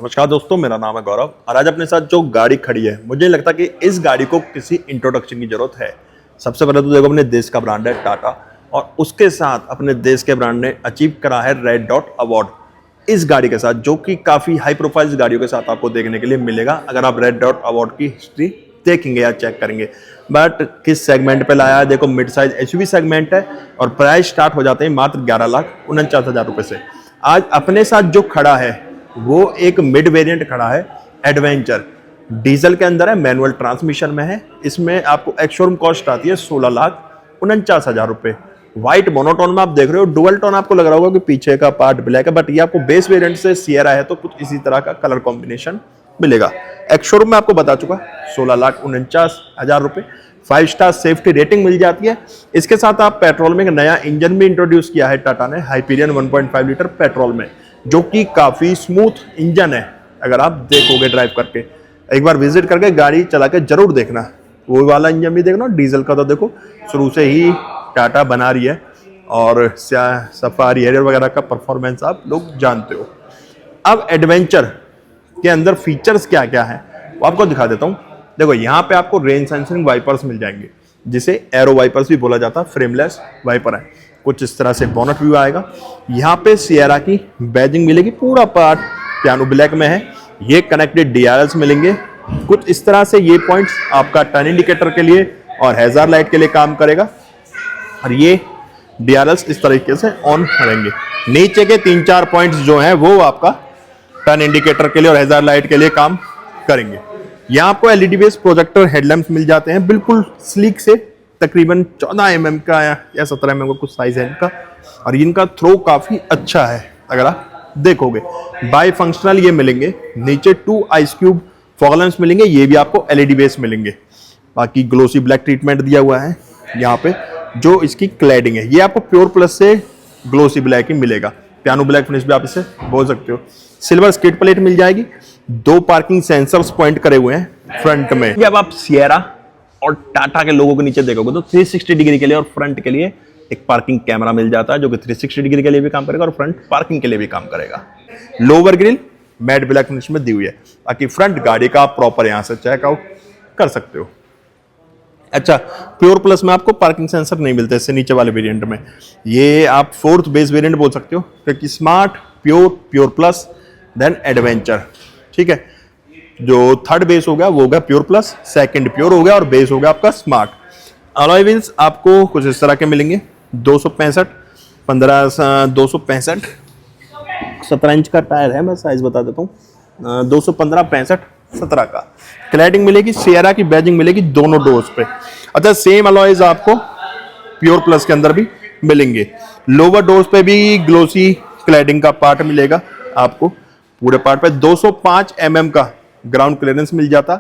नमस्कार दोस्तों, मेरा नाम है गौरव और आज अपने साथ जो गाड़ी खड़ी है, मुझे लगता है कि इस गाड़ी को किसी इंट्रोडक्शन की जरूरत है। सबसे पहले तो देखो, अपने देश का ब्रांड है टाटा और उसके साथ अपने देश के ब्रांड ने अचीव करा है रेड डॉट अवार्ड इस गाड़ी के साथ, जो कि काफ़ी हाई प्रोफाइल गाड़ियों के साथ आपको देखने के लिए मिलेगा अगर आप रेड डॉट अवार्ड की हिस्ट्री देखेंगे या चेक करेंगे। बट किस सेगमेंट पे लाया है, देखो मिड साइज एसयूवी सेगमेंट है और प्राइस स्टार्ट हो जाते हैं मात्र 11,49,000 रुपये से। आज अपने साथ जो खड़ा है वो एक मिड वेरिएंट खड़ा है, एडवेंचर डीजल के अंदर है, मैनुअल ट्रांसमिशन में है। इसमें आपको एक्स-शोरूम कॉस्ट आती है 16,49,000 रुपये। व्हाइट मोनोटोन में आप देख रहे हो, डुअल टोन आपको लग रहा होगा कि पीछे का पार्ट ब्लैक है, बट ये आपको बेस वेरिएंट से सियरा है तो कुछ इसी तरह का कलर कॉम्बिनेशन मिलेगा। एक्स-शोरूम में आपको बता चुका 16,49,000 रुपये। 5 स्टार सेफ्टी रेटिंग मिल जाती है। इसके साथ आप पेट्रोल में एक नया इंजन भी इंट्रोड्यूस किया है टाटा ने, हाइपीरियन 1.5 लीटर पेट्रोल में, जो कि काफी स्मूथ इंजन है। अगर आप देखोगे ड्राइव करके, एक बार विजिट करके गाड़ी चला के जरूर देखना, वो वाला इंजन भी देखना। डीजल का तो देखो शुरू से ही टाटा बना रही है और सफारी हैरियर वगैरह का परफॉर्मेंस आप लोग जानते हो। अब एडवेंचर के अंदर फीचर्स क्या क्या है वो आपको दिखा देता हूँ। देखो यहाँ पे आपको रेन सेंसिंग वाइपर्स मिल जाएंगे, जिसे एरो वाइपर्स भी बोला जाता है, फ्रेमलेस वाइपर है। कुछ इस तरह से बोनट व्यू आएगा। यहाँ पे सियरा की बैजिंग मिलेगी, पूरा पार्ट पियानो ब्लैक में है। ये कनेक्टेड डीआरएल्स मिलेंगे कुछ इस तरह से। ये पॉइंट्स आपका टर्न इंडिकेटर के लिए और हैजार्ड लाइट के लिए काम करेगा और ये डीआरएल्स इस तरीके से ऑन रहेंगे। नीचे के 3-4 पॉइंट्स जो हैं वो आपका टर्न इंडिकेटर के लिए और हैजार्ड लाइट के लिए काम करेंगे। यहाँ आपको एलईडी बेस्ड प्रोजेक्टर हेडलैम्प्स मिल जाते हैं, बिल्कुल स्लीक से, तकरीबन 14 mm का या 17 mm का कुछ साइज है इनका, और इनका थ्रो काफी अच्छा है अगर आप देखोगे। बाई फंक्शनल ये मिलेंगे। नीचे 2 आइस क्यूब फॉग लैंप्स मिलेंगे, ये भी आपको एलईडी बेस मिलेंगे। बाकी ग्लोसी ब्लैक ट्रीटमेंट दिया हुआ है यहाँ पे। जो इसकी क्लैडिंग है, ये आपको प्योर प्लस से ग्लोसी ब्लैक ही मिलेगा, पियानो ब्लैक फिनिश भी आप इसे बोल सकते हो। सिल्वर स्किड प्लेट मिल जाएगी। 2 पार्किंग सेंसर्स पॉइंट करे हुए हैं फ्रंट में। जब आप सियरा और टाटा के लोगों के नीचे देखोगे तो 360 डिग्री के लिए और फ्रंट के लिए एक पार्किंग कैमरा मिल जाता है, जो कि 360 डिग्री के लिए भी काम करेगा और फ्रंट पार्किंग के लिए भी काम करेगा। Lower grill matte black finish में दी हुई है, ताकि फ्रंट गाड़ी का आप प्रॉपर यहां से चेकआउट कर सकते हो। अच्छा, प्योर प्लस में आपको पार्किंग सेंसर नहीं मिलते इससे नीचे वाले वेरिएंट में। ये आप 4th बेस वेरिएंट बोल सकते हो, क्योंकि smart, pure plus, then adventure. ठीक है, जो 3rd बेस हो गया वो हो गया प्योर प्लस, 2nd प्योर हो गया और बेस हो गया आपका स्मार्ट। अलॉय व्हील्स आपको कुछ इस तरह के मिलेंगे। 265 17 इंच का टायर है, मैं साइज बता देता हूँ। 215 65 17 का क्लैडिंग मिलेगी। सियरा की बैजिंग मिलेगी दोनों डोर्स पे। अच्छा, सेम अलॉयज आपको प्योर प्लस के अंदर भी मिलेंगे। लोअर डोर्स पे भी ग्लोसी क्लैडिंग का पार्ट मिलेगा आपको। पूरे पार्ट पे 205 mm का ग्राउंड क्लियरेंस मिल जाता,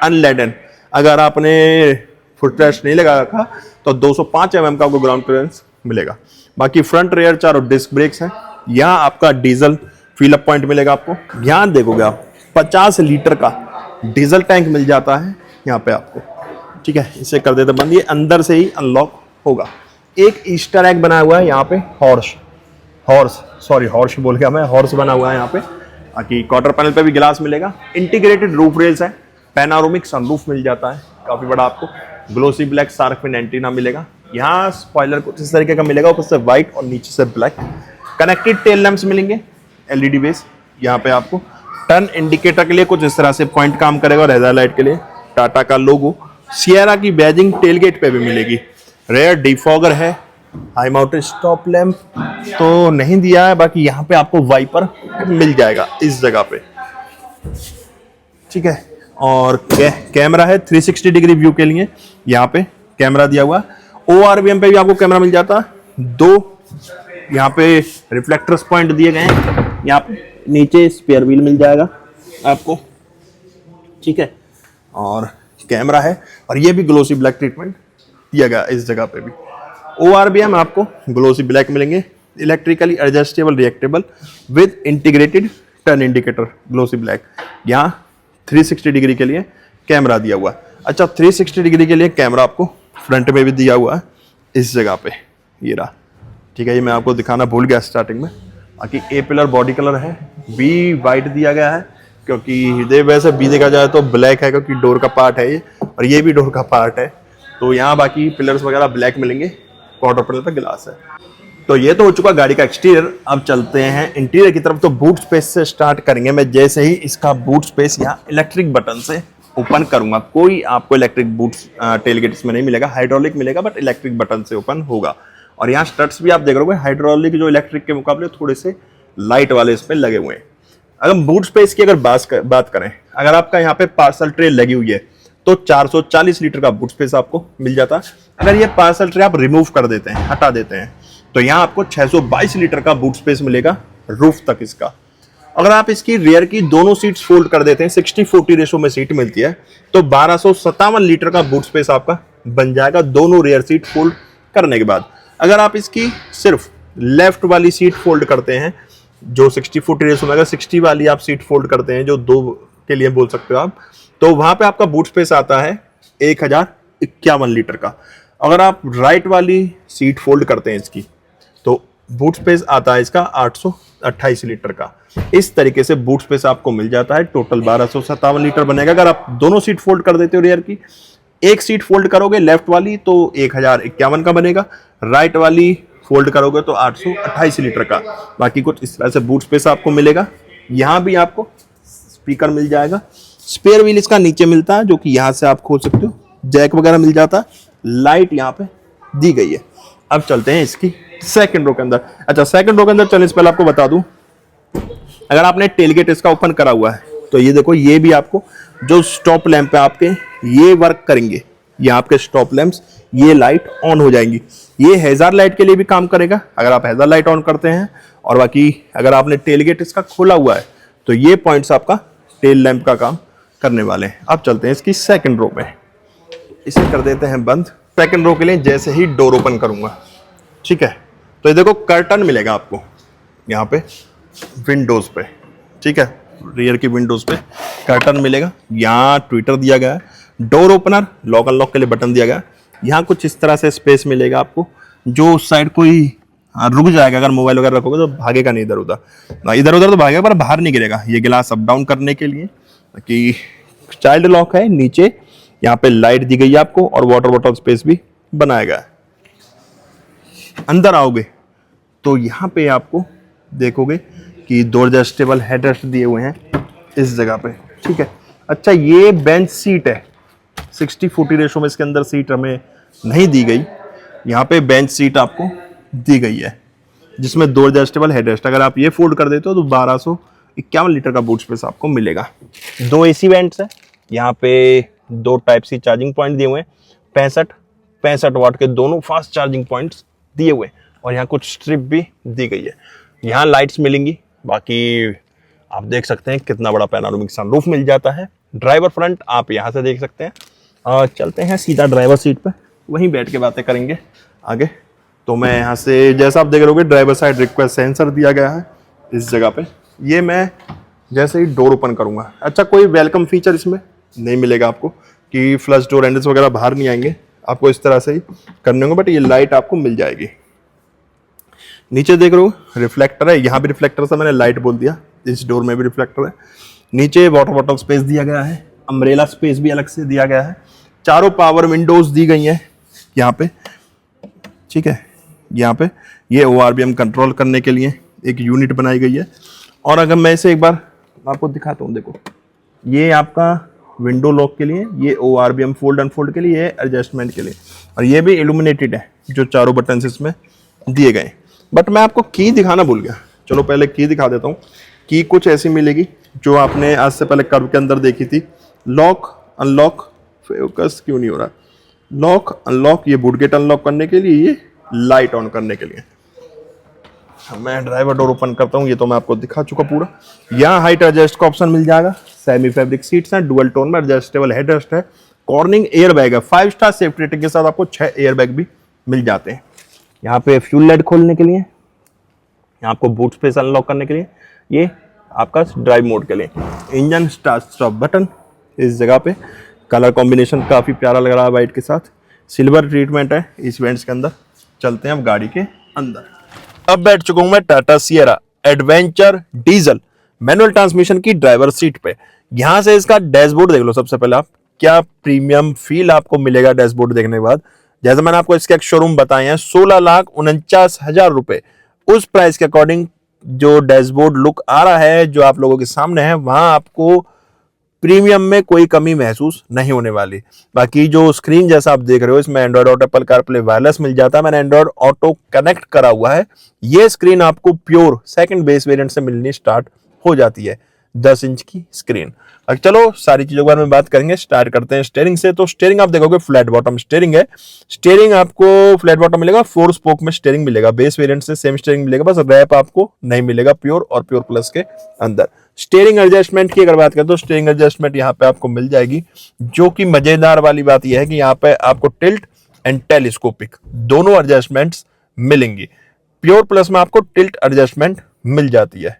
अनलेडन। अगर आपने फुट रेस्ट नहीं लगा रखा तो 205 mm का आपको ग्राउंड क्लियरेंस मिलेगा। बाकी फ्रंट रेयर चारों डिस्क ब्रेक्स हैं। यहाँ आपका डीजल फिल अप पॉइंट मिलेगा आपको। यहाँ देखोगे आप 50 लीटर का डीजल टैंक मिल जाता है यहाँ पे आपको। ठीक है, इसे कर देते बंद, ये अंदर से ही अनलॉक होगा। एक ईस्टर एग बना हुआ है यहाँ पे, हॉर्स बोल गया मैं, हॉर्स बना हुआ है यहाँ पे। बाकी क्वार्टर पैनल पे भी गिलास मिलेगा। इंटीग्रेटेड रूफ रेल्स है, पैनारोमिक सनरूफ मिल जाता है काफी बड़ा आपको। Glossy black shark fin antenna मिलेगा। यहाँ स्पॉइलर कुछ इस तरीके का मिलेगा, ऊपर से व्हाइट और नीचे से ब्लैक। कनेक्टेड टेल लैंप्स मिलेंगे एलईडी बेस। यहाँ पे आपको टर्न इंडिकेटर के लिए कुछ इस तरह से पॉइंट काम करेगा और हैजार्ड लाइट के लिए टाटा का लोगो। सियरा की बैजिंग टेलगेट पे भी मिलेगी। रेयर डिफॉगर है। हाई माउंटेड स्टॉप लैंप तो नहीं दिया है, बाकी यहाँ पे आपको वाइपर मिल जाएगा इस जगह पे। ठीक है, और कैमरा है 360 डिग्री व्यू के लिए, यहाँ पे कैमरा दिया हुआ। ORVM पे भी आपको कैमरा मिल जाता। 2 यहाँ पे रिफ्लेक्टर्स पॉइंट दिए गए हैं। यहाँ पे नीचे स्पेयर व्हील मिल जाएगा आपको। ठीक है, और कैमरा है और ये भी ग्लोसी ब्लैक ट्रीटमेंट दिया गया इस जगह पे भी। ORVM आपको ग्लोसी ब्लैक मिलेंगे, electrically adjustable retractable with integrated turn indicator glossy black. यहाँ 360 डिग्री के लिए कैमरा दिया हुआ। अच्छा, 360 डिग्री के लिए कैमरा आपको फ्रंट में भी दिया हुआ है इस जगह पे, ये रहा। ठीक है, ये मैं आपको दिखाना भूल गया स्टार्टिंग में। बाकी ए पिलर बॉडी कलर है, बी वाइट दिया गया है। क्योंकि वैसे भी देखा जाए तो ब्लैक है क्योंकि डोर का पार्ट है ये, और ये भी डोर का पार्ट है। तो यहाँ बाकी पिलर्स वगैरह ब्लैक मिलेंगे, क्वार्टर पैनल पे ग्लास है। तो ये तो हो चुका गाड़ी का एक्सटीरियर। अब चलते हैं इंटीरियर की तरफ। तो बूट स्पेस से स्टार्ट करेंगे। मैं जैसे ही इसका बूट स्पेस यहाँ इलेक्ट्रिक बटन से ओपन करूंगा, कोई आपको इलेक्ट्रिक बूट टेलगेट इसमें नहीं मिलेगा, हाइड्रोलिक मिलेगा, बट इलेक्ट्रिक बटन से ओपन होगा। और यहाँ स्टड्स भी आप देख रहे होंगे हाइड्रोलिक जो इलेक्ट्रिक के मुकाबले थोड़े से लाइट वाले इसमें लगे हुए हैं। अगर बूट स्पेस की अगर बात करें, अगर आपका यहाँ पे पार्सल ट्रे लगी हुई है तो 440 लीटर का बूट स्पेस आपको मिल जाता है। अगर ये पार्सल ट्रे आप रिमूव कर देते हैं, हटा देते हैं, तो यहाँ आपको 622 लीटर का बूट स्पेस मिलेगा रूफ तक इसका। अगर आप इसकी रियर की दोनों सीट्स फोल्ड कर देते हैं, 60-40 रेशो में सीट मिलती है, तो 1257 लीटर का बूट स्पेस आपका बन जाएगा दोनों रियर सीट फोल्ड करने के बाद। अगर आप इसकी सिर्फ लेफ्ट वाली सीट फोल्ड करते हैं, जो 60-40 रेशो में, अगर 60 वाली आप सीट फोल्ड करते हैं, जो 2 के लिए बोल सकते हो आप, तो वहां पे आपका बूट स्पेस आता है 1051 लीटर का। अगर आप राइट वाली सीट फोल्ड करते हैं इसकी, तो बूट स्पेस आता है इसका 828 लीटर का। इस तरीके से बूट स्पेस आपको मिल जाता है। टोटल 1257 लीटर बनेगा। अगर आप दोनों सीट फोल्ड कर देते हो रियर की, एक सीट फोल्ड करोगे लेफ्ट वाली तो 1051 का बनेगा, राइट वाली फोल्ड करोगे तो 828 लीटर का। बाकी कुछ इस तरह से बूट स्पेस आपको मिलेगा। यहाँ भी आपको स्पीकर मिल जाएगा। स्पेयर व्हील इसका नीचे मिलता है, जो कि यहाँ से आप खोल सकते हो। जैक वगैरह मिल जाता है। लाइट यहाँ पे दी गई है। अब चलते हैं इसकी सेकंड रो के अंदर। अच्छा, सेकंड रो के अंदर चलने से पहले आपको बता दूं, अगर आपने टेलगेट इसका ओपन करा हुआ है तो ये देखो, ये भी आपको जो स्टॉप लैंप है आपके, ये वर्क करेंगे। ये आपके स्टॉप लैंप्स, ये लाइट ऑन हो जाएंगी। ये हैजार्ड लाइट के लिए भी काम करेगा अगर आप हैजार्ड लाइट ऑन करते हैं। और बाकी अगर आपने टेलगेट इसका खोला हुआ है तो ये पॉइंट्स आपका टेल लैंप का काम करने वाले हैं। अब चलते हैं इसकी सेकंड रो में। इसे कर देते हैं बंद। सेकंड रो के लिए जैसे ही डोर ओपन करूंगा, ठीक है, तो ये देखो कर्टन मिलेगा आपको यहाँ पे विंडोज पे, ठीक है, रियर की विंडोज पे कर्टन मिलेगा। यहाँ ट्विटर दिया गया है, डोर ओपनर, लॉक अनलॉक के लिए बटन दिया गया है। यहाँ कुछ इस तरह से स्पेस मिलेगा आपको, जो उस साइड कोई रुक जाएगा, अगर मोबाइल वगैरह रखोगे तो भागेगा नहीं इधर उधर। इधर उधर तो भागेगा पर बाहर नहीं गिरेगा। ये गिलास अप डाउन करने के लिए, कि चाइल्ड लॉक है। नीचे यहाँ पे लाइट दी गई है आपको, और वाटर बॉटल स्पेस भी बनाया गया है। अंदर आओगे तो यहाँ पे आपको देखोगे कि 2 एडजस्टेबल हेडरेस्ट दिए हुए हैं इस जगह पे, ठीक है। अच्छा, ये बेंच सीट है। 60-40 रेशो में इसके अंदर सीट हमें नहीं दी गई। यहाँ पे बेंच सीट आपको दी गई है, जिसमें 2 एडजस्टेबल हेडरेस्ट। अगर आप ये फोल्ड कर देते हो तो 1251 लीटर का बूट स्पेस आपको मिलेगा। 2 AC वेंट्स है। यहाँ पे 2 टाइप सी चार्जिंग पॉइंट दिए हुए हैं। 65 वाट के दोनों फास्ट चार्जिंग पॉइंट्स दिए हुए हैं। और यहाँ कुछ स्ट्रिप भी दी गई है। यहाँ लाइट्स मिलेंगी। बाकी आप देख सकते हैं कितना बड़ा पैनोरामिक सनरूफ मिल जाता है। ड्राइवर फ्रंट आप यहाँ से देख सकते हैं। और चलते हैं सीधा ड्राइवर सीट पर, वहीं बैठ के बातें करेंगे आगे। तो मैं यहाँ से, जैसा आप देख रहे होगे, ड्राइवर साइड रिक्वेस्ट सेंसर दिया गया है इस जगह पे। ये मैं जैसे ही डोर ओपन करूँगा, अच्छा, कोई वेलकम फीचर इसमें नहीं मिलेगा आपको कि फ्लश डोर हैंडल्स वगैरह बाहर नहीं आएंगे, आपको इस तरह से ही करने होंगे। बट ये लाइट आपको मिल जाएगी। नीचे देख रहे हो रिफ्लेक्टर है, यहाँ भी रिफ्लेक्टर से मैंने लाइट बोल दिया। इस डोर में भी रिफ्लेक्टर है। नीचे वाटर बॉटल स्पेस दिया गया है। अम्ब्रेला स्पेस भी अलग से दिया गया है। चारों पावर विंडोज दी गई हैं यहाँ पे, ठीक है। यहाँ पे ये ORBM कंट्रोल करने के लिए एक यूनिट बनाई गई है। और अगर मैं इसे एक बार आपको दिखाता हूँ, देखो, ये आपका विंडो लॉक के लिए, ये ORBM फोल्ड अनफोल्ड के लिए, एडजस्टमेंट के लिए। और ये भी इल्यूमिनेटेड है, जो चारों बटन इसमें दिए गए। बट मैं आपको की दिखाना भूल गया। चलो पहले की दिखा देता हूँ। की कुछ ऐसी मिलेगी जो आपने आज से पहले कर्व के अंदर देखी थी। लॉक अनलॉक, फोकस क्यों नहीं हो रहा, लॉक अनलॉक, ये बूट गेट अनलॉक करने के लिए, ये लाइट ऑन करने के लिए। मैं ड्राइवर डोर ओपन करता हूँ। ये तो मैं आपको दिखा चुका पूरा। यहाँ हाइट एडजस्ट का ऑप्शन मिल जाएगा। सेमी फैब्रिक सीट्स हैं, डुअल टोन में, एडजस्टेबल हेडरेस्ट है, कॉर्निंग एयर बैग है। 5 स्टार सेफ्टी रेटिंग के साथ आपको 6 एयर बैग भी मिल जाते हैं। यहाँ पे फ्यूल लाइट खोलने के लिए, यहाँ आपको बूट स्पेस अनलॉक करने के लिए, ये आपका ड्राइव मोड के लिए, इंजन स्टार्ट स्टॉप बटन इस जगह पे। कलर कॉम्बिनेशन काफ़ी प्यारा लग रहा है वाइट के साथ। सिल्वर ट्रीटमेंट है इस वेंट्स के अंदर। चलते हैं अब गाड़ी के अंदर। अब बैठ चुका हूँ मैं Tata Sierra adventure diesel. Manual transmission की ड्राइवर सीट पे। यहां से इसका डैशबोर्ड देख लो सबसे पहले आप, क्या प्रीमियम फील आपको मिलेगा डैशबोर्ड देखने के बाद। जैसे मैंने आपको इसके एक शोरूम बताए हैं 16,49,000 रुपए, उस प्राइस के अकॉर्डिंग जो डैशबोर्ड लुक आ रहा है जो आप लोगों के सामने है, वहां आपको प्रीमियम में कोई कमी महसूस नहीं होने वाली। बाकी जो स्क्रीन जैसा आप देख रहे हो, इसमें Android Auto, Apple CarPlay wireless मिल जाता है, मैंने एंड्रॉइड ऑटो कनेक्ट करा हुआ है। ये स्क्रीन आपको प्योर सेकंड बेस वेरिएंट से मिलनी स्टार्ट हो जाती है, 10 इंच की स्क्रीन। अब चलो सारी चीजों के बारे में बात करेंगे, स्टार्ट करते हैं स्टीयरिंग से। तो स्टीयरिंग आप देखोगे फ्लैट बॉटम स्टीयरिंग है। स्टीयरिंग आपको फ्लैट बॉटम मिलेगा, 4 स्पोक में स्टीयरिंग मिलेगा, बेस वेरिएंट से सेम स्टीयरिंग मिलेगा, बस रैप आपको नहीं मिलेगा प्योर और प्योर प्लस के अंदर। स्टीयरिंग एडजस्टमेंट की अगर बात करें तो स्टीयरिंग एडजस्टमेंट यहाँ पे आपको मिल जाएगी। जो कि मजेदार वाली बात यह है कि यहाँ पे आपको टिल्ट एंड टेलीस्कोपिक दोनों एडजस्टमेंट्स मिलेंगी। प्योर प्लस में आपको टिल्ट एडजस्टमेंट मिल जाती है।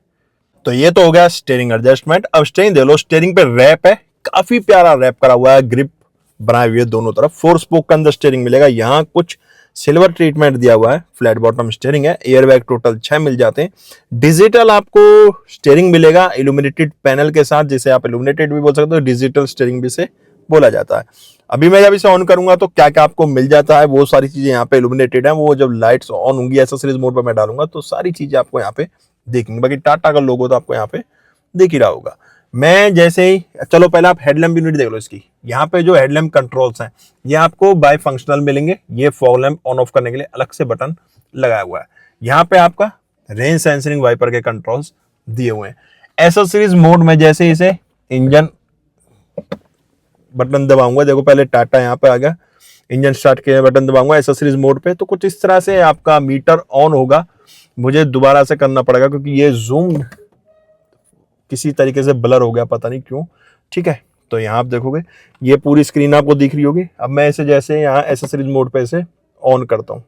तो ये तो हो गया स्टीयरिंग एडजस्टमेंट। अब स्टीयरिंग दे लो, स्टीयरिंग पे रैप है, काफी प्यारा रैप करा हुआ है, ग्रिप बनाए हुए दोनों तरफ। 4 स्पोक के अंदर स्टीयरिंग मिलेगा, यहाँ कुछ सिल्वर ट्रीटमेंट दिया हुआ है, फ्लैट बॉटम स्टीयरिंग है। एयरबैग टोटल 6 मिल जाते हैं। डिजिटल आपको स्टीयरिंग मिलेगा इल्यूमिनेटेड पैनल के साथ, जिसे आप इल्यूमिनेटेड भी बोल सकते हो, डिजिटल स्टीयरिंग भी से बोला जाता है। अभी मैं जब इसे ऑन करूंगा तो क्या क्या आपको मिल जाता है, वो सारी चीजें यहाँ पे इल्यूमिनेटेड है। वो जब लाइट्स ऑन होंगी एसेसरीज मोड पर मैं डालूंगा तो सारी चीजें आपको यहाँ पे देखेंगे। बाकी टाटा का लोगो तो आपको यहाँ पे दिख ही रहा होगा। मैं जैसे ही, चलो पहले आप हेडलैम्प यूनिट देख लो इसकी। यहाँ पे जो हेडलैम्प कंट्रोल्स हैं ये आपको बाय फंक्शनल मिलेंगे। ये फॉग लैंप ऑन ऑफ करने के लिए अलग से बटन लगाया हुआ है। यहाँ पे आपका रेंज सेंसरिंग वाइपर के कंट्रोल्स दिए हुए हैं। एसेसरीज मोड में जैसे इसे इंजन बटन दबाऊंगा, देखो पहले टाटा यहाँ पे आ गया, इंजन स्टार्ट के बटन दबाऊंगा एसेसरीज मोड पे, तो कुछ इस तरह से आपका मीटर ऑन होगा। मुझे दोबारा से करना पड़ेगा क्योंकि ये जूम किसी तरीके से ब्लर हो गया, पता नहीं क्यों। ठीक है, तो यहाँ आप देखोगे ये पूरी स्क्रीन आपको दिख रही होगी। अब मैं इसे जैसे यहाँ एसेसरीज मोड पे इसे ऑन करता हूँ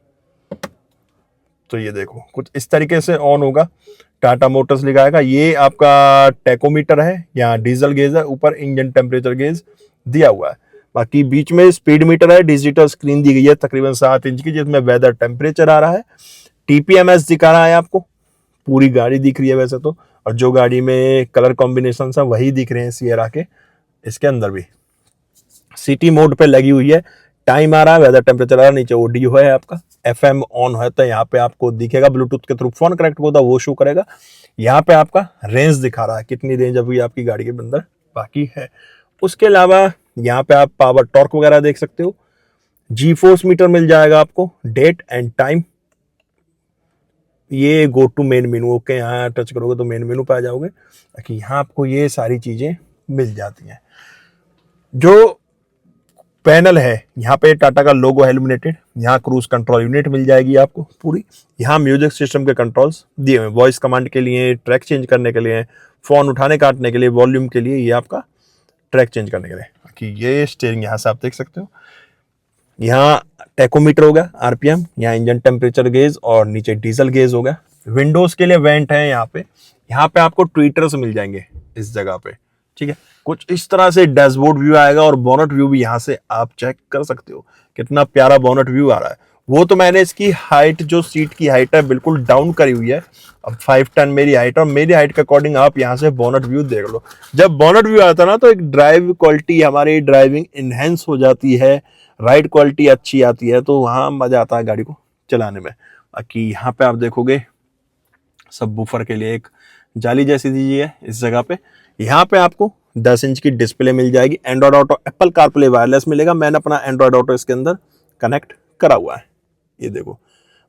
तो ये देखो कुछ इस तरीके से ऑन होगा। टाटा मोटर्स लिखाएगा, ये आपका टैकोमीटर है, यहाँ डीजल गेज है, ऊपर इंजन टेम्परेचर गेज दिया हुआ है। बाकी बीच में स्पीड मीटर है, डिजिटल स्क्रीन दी गई है तकरीबन 7 इंच की, जिसमें वेदर टेम्परेचर आ रहा है। टीपीएमएस दिखा रहा है आपको, पूरी गाड़ी दिख रही है वैसे तो, और जो गाड़ी में कलर कॉम्बिनेशन है वही दिख रहे हैं सियरा के। इसके अंदर भी सिटी मोड पे लगी हुई है, टाइम आ रहा है, वेदर टेम्परेचर आ रहा है, नीचे ऑडियो है आपका। एफएम ऑन है तो यहाँ पे आपको दिखेगा, ब्लूटूथ के थ्रू फोन कनेक्ट होता वो शो करेगा। यहाँ पे आपका रेंज दिखा रहा है, कितनी रेंज अभी आपकी गाड़ी के अंदर बाकी है। उसके अलावा यहाँ पे आप पावर टॉर्क वगैरह देख सकते हो। जी फोर्स मीटर मिल जाएगा आपको, डेट एंड टाइम। ये go to main menu, okay यहाँ टच करोगे तो मेन मेनू पे आ जाओगे। ताकि यहाँ आपको ये सारी चीजें मिल जाती हैं। जो पैनल है यहाँ पे टाटा का लोगो है इल्यूमिनेटेड। यहाँ क्रूज कंट्रोल यूनिट मिल जाएगी आपको पूरी। यहाँ म्यूजिक सिस्टम के कंट्रोल्स दिए हुए, वॉइस कमांड के लिए, ट्रैक चेंज करने के लिए, फोन उठाने काटने के लिए, वॉल्यूम के लिए, ये आपका ट्रैक चेंज करने के लिए। बाकी ये स्टीयरिंग यहाँ से आप देख सकते हो। यहाँ टैकोमीटर होगा, आरपीएम, यहाँ इंजन टेम्परेचर गेज और नीचे डीजल गेज होगा। विंडोज के लिए वेंट है यहाँ पे। यहाँ पे आपको ट्वीटर्स मिल जाएंगे इस जगह पे। ठीक है, कुछ इस तरह से डैशबोर्ड व्यू आएगा और बोनट व्यू भी यहाँ से आप चेक कर सकते हो, कितना प्यारा बोनट व्यू आ रहा है। वो तो मैंने इसकी हाइट, जो सीट की हाइट है, बिल्कुल डाउन करी हुई है। अब 5'10" मेरी हाइट, और मेरी हाइट के अकॉर्डिंग आप यहाँ से बोनट व्यू देख लो। जब बोनट व्यू आता है ना तो एक ड्राइव क्वालिटी, हमारी ड्राइविंग इनहेंस हो जाती है, राइड क्वालिटी अच्छी आती है, तो वहाँ मजा आता है गाड़ी को चलाने में। बाकी यहाँ पे आप देखोगे सब बूफर के लिए एक जाली जैसी दी है इस जगह पे। यहाँ पे आपको 10 इंच की डिस्प्ले मिल जाएगी। Android Auto, Apple CarPlay wireless मिलेगा। मैंने अपना एंड्रॉइड ऑटो इसके अंदर कनेक्ट करा हुआ है। ये देखो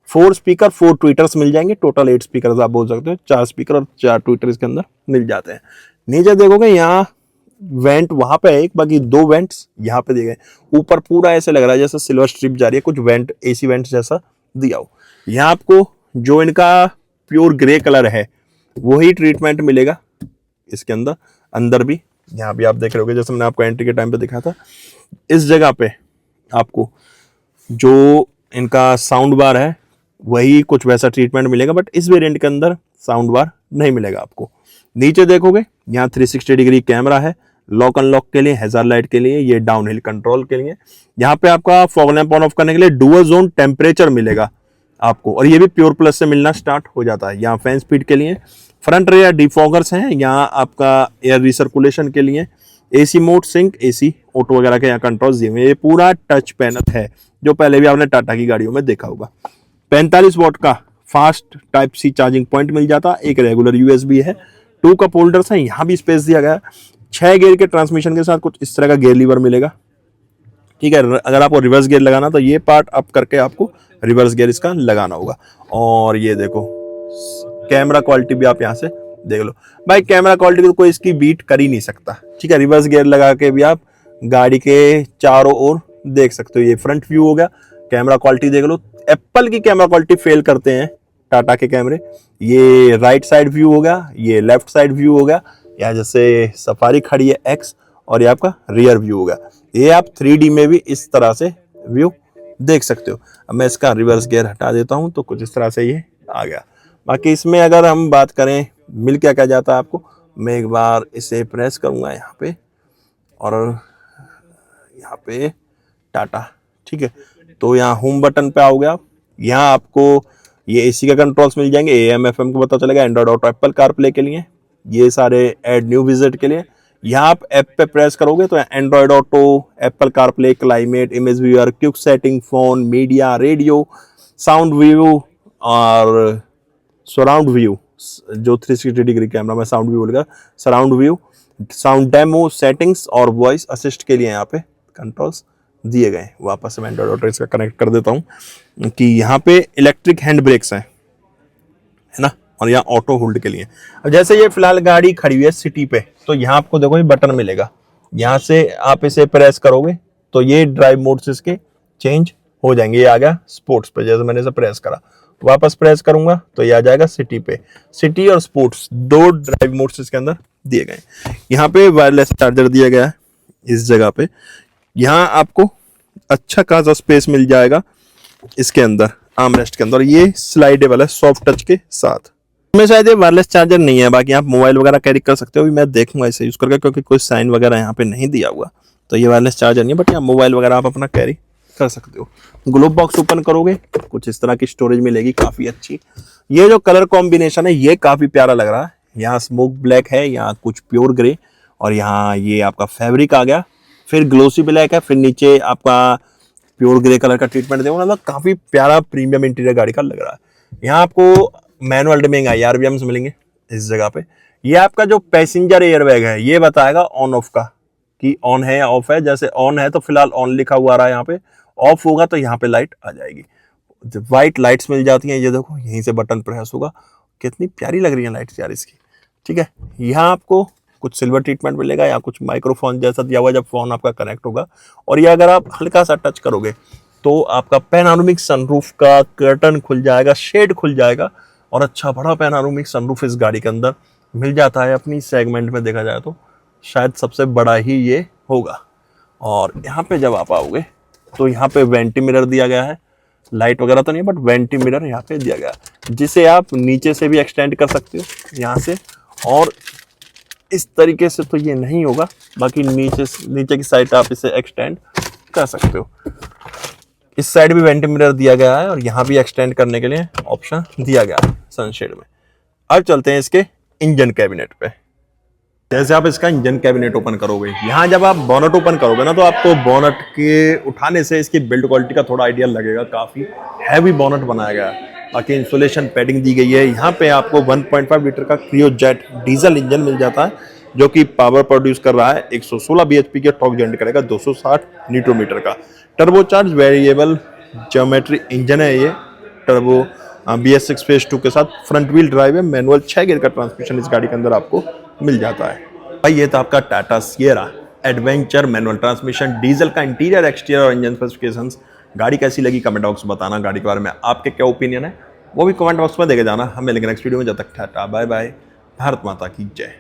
4 स्पीकर, 4 ट्विटर्स मिल जाएंगे। टोटल 8 स्पीकर आप बोल सकते हो। 4 स्पीकर और 4 ट्विटर इसके अंदर मिल जाते हैं। नीचे देखोगे यहाँ वेंट वहां पे एक, बाकी 2 वेंट्स यहाँ पे दिए गए। ऊपर पूरा ऐसे लग रहा है जैसे सिल्वर स्ट्रिप जा रही है, कुछ वेंट एसी वेंट जैसा दिया हो। यहाँ आपको जो इनका प्योर ग्रे कलर है वही ट्रीटमेंट मिलेगा इसके अंदर। अंदर भी यहाँ भी आप देख रहे होगे, जैसे मैंने आपको एंट्री के टाइम पे दिखा था, इस जगह पे आपको जो इनका साउंड बार है वही कुछ वैसा ट्रीटमेंट मिलेगा, बट इस वेरिएंट के अंदर साउंड बार नहीं मिलेगा आपको। नीचे देखोगे यहाँ 360 डिग्री कैमरा है, लॉक अनलॉक के लिए, हैजार्ड लाइट के लिए, ये डाउन हिल कंट्रोल के लिए। यहाँ पे आपका फॉग लैंप ऑन ऑफ करने के लिए डुअल जोन टेम्परेचर मिलेगा आपको, और ये भी प्योर प्लस से मिलना स्टार्ट हो जाता है। यहाँ फैन स्पीड के लिए, फ्रंट रेयर डिफॉगर्स हैं, यहाँ आपका एयर रिसर्कुलेशन के लिए, AC mode, sync, AC auto वगैरह के यहाँ कंट्रोल्स दिए हुए हैं। ये पूरा टच पैनल है जो पहले भी आपने टाटा की गाड़ियों में देखा होगा। 45 वॉट का fast type C charging point मिल जाता, एक रेगुलर यूएसबी है, 2 कप होल्डर्स हैं, यहाँ भी स्पेस दिया गया है। 6 गियर के ट्रांसमिशन के साथ कुछ इस तरह का गियर लीवर मिलेगा, ठीक है। अगर आपको रिवर्स गियर लगाना तो ये पार्ट अप करके आपको रिवर्स गियर इसका लगाना होगा। और ये देखो कैमरा क्वालिटी भी आप यहाँ से देख लो भाई, कैमरा क्वालिटी को कोई इसकी बीट कर ही नहीं सकता, ठीक है। रिवर्स गियर लगा के भी आप गाड़ी के चारों ओर देख सकते हो। ये फ्रंट व्यू हो गया, कैमरा क्वालिटी देख लो। एप्पल की कैमरा क्वालिटी फेल करते हैं टाटा के कैमरे। ये राइट साइड व्यू हो गया, ये लेफ्ट साइड व्यू हो गया, यहाँ जैसे सफारी खड़ी है एक्स, और ये आपका रियर व्यू हो गया। ये आप 3D में भी इस तरह से व्यू देख सकते हो। अब मैं इसका रिवर्स गियर हटा देता हूँ तो कुछ इस तरह से ये आ गया। बाकी इसमें अगर हम बात करें मिल क्या क्या जाता है आपको, मैं एक बार इसे प्रेस करूँगा यहाँ पे, और यहाँ पे टाटा, ठीक है। तो यहाँ होम बटन पे आओगे आप, यहाँ आपको ये एसी का कंट्रोल्स मिल जाएंगे, AM FM को पता चलेगा, एंड्रॉइड ऑटो, एप्पल कारप्ले के लिए, ये सारे ऐड न्यू विजिट के लिए। यहाँ आप ऐप पे प्रेस करोगे तो Android Auto, Apple CarPlay, climate, image viewer, quick setting, phone, media, radio, sound view और सराउंड व्यू, जो 360 डिग्री कैमरा में साउंड व्यू बोलेगा, surround view, sound demo, settings और वॉइस असिस्ट के लिए यहाँ पे कंट्रोल्स दिए गए। वापस मैं एंड्रॉइड ऑटो इसका कनेक्ट कर देता हूँ कि यहाँ पे इलेक्ट्रिक हैंड ब्रेक्स हैं, है ना, और यहाँ ऑटो होल्ड के लिए। अब जैसे ये फिलहाल गाड़ी खड़ी हुई है सिटी पे, तो यहाँ आपको देखो ये बटन मिलेगा, यहाँ से आप इसे प्रेस करोगे तो ये ड्राइव मोड से इसके चेंज हो जाएंगे। ये आ गया स्पोर्ट्स पे, जैसे मैंने इसे प्रेस करा, वापस प्रेस करूंगा तो ये आ जाएगा सिटी पे। सिटी और स्पोर्ट्स 2 ड्राइव मोड्स इसके अंदर दिए गए। यहाँ पे वायरलेस चार्जर दिया गया है इस जगह पे। यहाँ आपको अच्छा खासा स्पेस मिल जाएगा इसके अंदर, आर्मरेस्ट के अंदर। ये स्लाइडेबल है सॉफ्ट टच के साथ। में शायद ये वायरलेस चार्जर नहीं है, बाकी आप मोबाइल वगैरह कैरी कर सकते हो। अभी मैं देखूंगा इसे यूज करके, क्योंकि कोई साइन वगैरह यहाँ पे नहीं दिया हुआ, तो ये वायरलेस चार्जर नहीं है, बट यहाँ मोबाइल वगैरह आप अपना कैरी कर सकते हो। ग्लोब बॉक्स ओपन करोगे कुछ इस तरह की स्टोरेज मिलेगी, काफी अच्छी। ये जो कलर कॉम्बिनेशन है ये काफी प्यारा लग रहा है। यहाँ स्मोक ब्लैक है, यहाँ कुछ प्योर ग्रे, और यहाँ ये आपका फैब्रिक आ गया, फिर ग्लोसी ब्लैक है, फिर नीचे आपका प्योर ग्रे कलर का ट्रीटमेंट देखो, मतलब काफी प्यारा प्रीमियम इंटीरियर गाड़ी का लग रहा है। यहाँ आपको मैनुअल डिमिंग IRBMs मिलेंगे इस जगह पे। ये आपका जो पैसेंजर एयरबैग है ये बताएगा ऑन ऑफ का, कि ऑन है या ऑफ है। जैसे ऑन है तो फिलहाल ऑन लिखा हुआ आ रहा है यहाँ पे, ऑफ होगा तो यहाँ पे लाइट आ जाएगी। व्हाइट लाइट्स मिल जाती हैं, ये देखो यहीं से बटन प्रेस होगा, कितनी प्यारी लग रही है लाइट्स यार इसकी, ठीक है। यहाँ आपको कुछ सिल्वर ट्रीटमेंट मिलेगा, या कुछ माइक्रोफोन जैसा दिया हुआ जब फोन आपका कनेक्ट होगा। और ये अगर आप हल्का सा टच करोगे तो आपका पैनारोमिक सनरूफ का कर्टन खुल जाएगा, शेड खुल जाएगा, और अच्छा बड़ा पैनारोमिक सनरूफ इस गाड़ी के अंदर मिल जाता है। अपनी सेगमेंट में देखा जाए तो शायद सबसे बड़ा ही ये होगा। और यहाँ पे जब आप आओगे तो यहाँ पे वेंटी मिरर दिया गया है, लाइट वगैरह तो नहीं बट वेंटी मिरर यहाँ पे दिया गया है, जिसे आप नीचे से भी एक्सटेंड कर सकते हो यहाँ से। और इस तरीके से तो ये नहीं होगा, बाकी नीचे की साइड आप इसे एक्सटेंड कर सकते हो। इस साइड भी वेंटी मिरर दिया गया है, और यहाँ भी एक्सटेंड करने के लिए ऑप्शन दिया गया है सनशेड में। अब चलते हैं इसके इंजन कैबिनेट पे। जैसे आप इसका इंजन कैबिनेट ओपन करोगे, यहाँ जब आप बोनट ओपन करोगे ना, तो आपको बोनट के उठाने से इसकी बिल्ड क्वालिटी का थोड़ा आइडिया लगेगा। काफी हैवी बोनट बनाया गया है, बाकी इंसुलेशन पैडिंग दी गई है। यहाँ पे आपको 1.5 लीटर का क्रियोजेट डीजल इंजन मिल जाता है, जो कि पावर प्रोड्यूस कर रहा है 116 bhp के टॉर्क जनरेट करेगा, 260 न्यूटन मीटर का। टर्बोचार्ज वेरिएबल ज्योमेट्री इंजन है ये, टर्बो BS6 फेज 2 के साथ। फ्रंट व्हील ड्राइव है, मैनुअल 6 गियर का ट्रांसमिशन इस गाड़ी के अंदर आपको मिल जाता है। भाई ये था आपका Tata Sierra adventure manual transmission diesel का इंटीरियर, एक्सटीरियर और इंजन स्पेसिफिकेशंस। गाड़ी कैसी लगी कमेंट बॉक्स में बताना। गाड़ी के बारे में आपके क्या ओपिनियन है वो भी कमेंट बॉक्स में देके जाना। हमें लेकिन नेक्स्ट वीडियो में, जब तक टाटा बाय बाय, भारत माता की जय।